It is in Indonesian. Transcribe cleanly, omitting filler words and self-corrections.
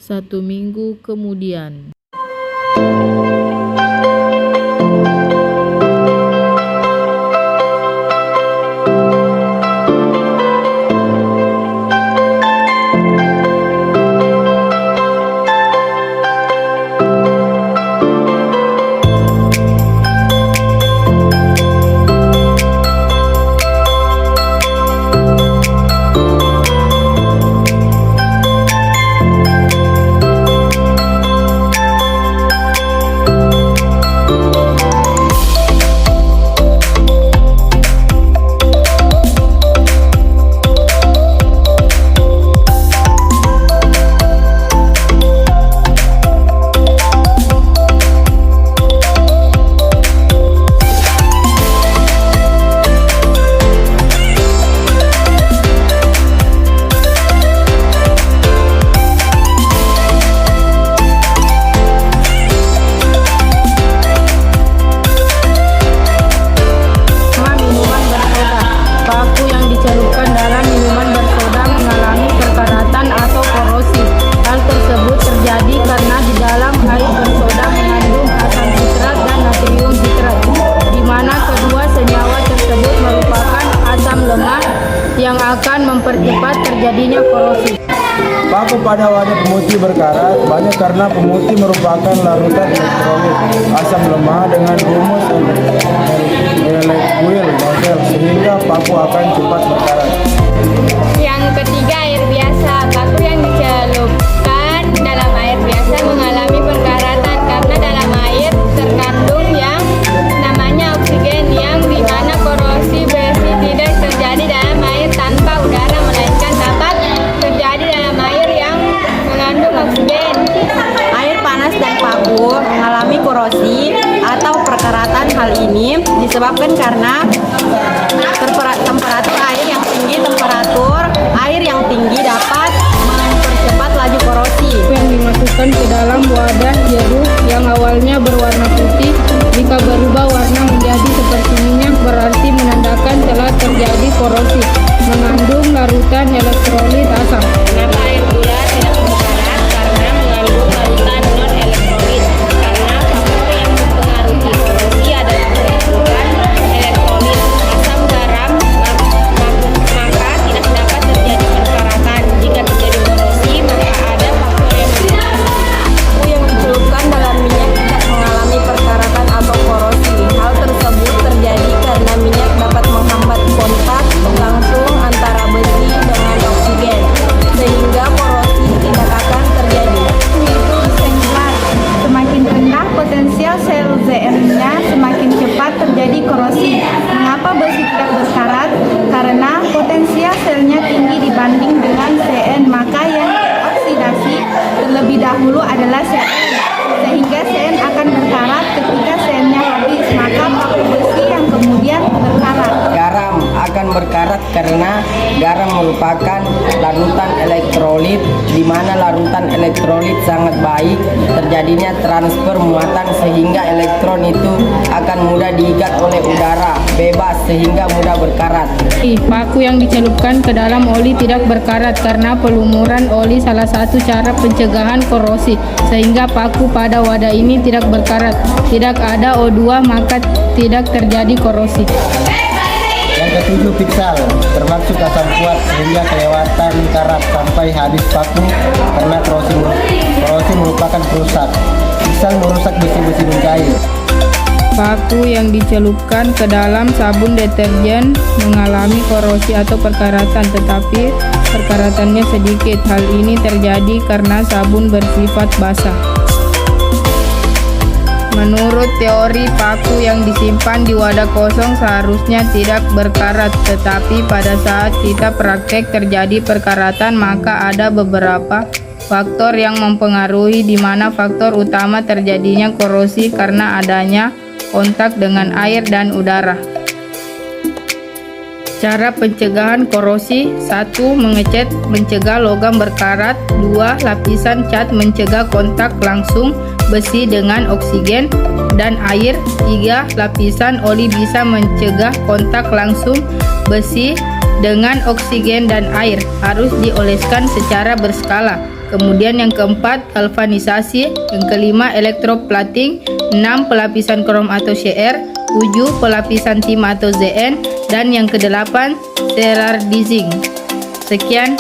1 minggu kemudian. Yang akan mempercepat terjadinya korosi. Paku pada wadah pemutih berkarat banyak karena pemutih merupakan larutan elektrolit asam lemah dengan rumus Elek-Will model sehingga paku akan cepat berkarat. Yang ketiga, air biasa. Paku yang dicelupkan dalam air biasa mengalami perkaratan karena dalam air terkandung yang namanya oksigen, yang dimana korosi besi tidak terjadi dalam air tanpa udara, melainkan dapat terjadi dalam air yang mengandung oksigen. Air panas dan paku mengalami korosi atau perkaratan. Hal ini disebabkan karena temperatur air yang tinggi. Temperatur air yang tinggi dapat mempercepat laju korosi. Yang dimasukkan ke dalam wadah jeruk yang awalnya berwarna putih, jika berubah warna menjadi seperti minyak berarti menandakan telah terjadi korosi, mengandung larutan elektrolit asam. Kenapa air gula tidak berkarat? Karena mengandung larutan non elektrolit. Karena faktor yang mempengaruhi korosi adalah larutan elektrolit. Asam garam maka tidak dapat terjadi perkaratan. Jika terjadi korosi, maka ada faktor yang Paku yang dicelupkan dalam minyak tidak mengalami perkaratan atau korosi. Hal tersebut terjadi karena minyak dapat menghambat kontak langsung antara besi dengan oksigen, sehingga korosi tidak akan terjadi. Itu singkat, semakin rendah potensial sel Zn-nya, semakin cepat terjadi korosi. Mengapa besi tidak berkarat? Karena potensial selnya tinggi dibanding dengan Cn, maka yang teroksidasi terlebih dahulu adalah Cn, sehingga Cn akan berkarat ketika Cn-nya habis, maka paku besi yang kemudian berkarat. Garam akan berkarat karena garam merupakan larutan elektrolit, di mana larutan elektrolit sangat baik terjadinya transfer muatan sehingga elektron itu akan mudah diikat oleh udara bebas sehingga mudah berkarat. Paku yang dicelupkan ke dalam oli tidak berkarat karena pelumuran oli salah satu cara pencegahan korosi, sehingga paku pada wadah ini tidak berkarat. Tidak ada O2 maka tidak terjadi korosi. Yang ketujuh, piksal termasuk asam kuat sehingga kelewatan karat sampai habis paku karena korosi merupakan perusak. Piksal merusak besi-besi mencair. Paku yang dicelupkan ke dalam sabun deterjen mengalami korosi atau perkaratan, tetapi perkaratannya sedikit. Hal ini terjadi karena sabun bersifat basah. Menurut teori, paku yang disimpan di wadah kosong seharusnya tidak berkarat, tetapi pada saat kita praktek terjadi perkaratan, maka ada beberapa faktor yang mempengaruhi, di mana faktor utama terjadinya korosi karena adanya kontak dengan air dan udara. Cara pencegahan korosi: 1. Mengecat mencegah logam berkarat. 2. Lapisan cat mencegah kontak langsung besi dengan oksigen dan air. 3. Lapisan oli bisa mencegah kontak langsung besi dengan oksigen dan air. Harus dioleskan secara berskala. Kemudian yang keempat, galvanisasi. Yang kelima, elektroplating. 6, pelapisan krom atau Cr. 7, pelapisan timah atau Zn. Dan yang kedelapan, stellar dizing. Sekian.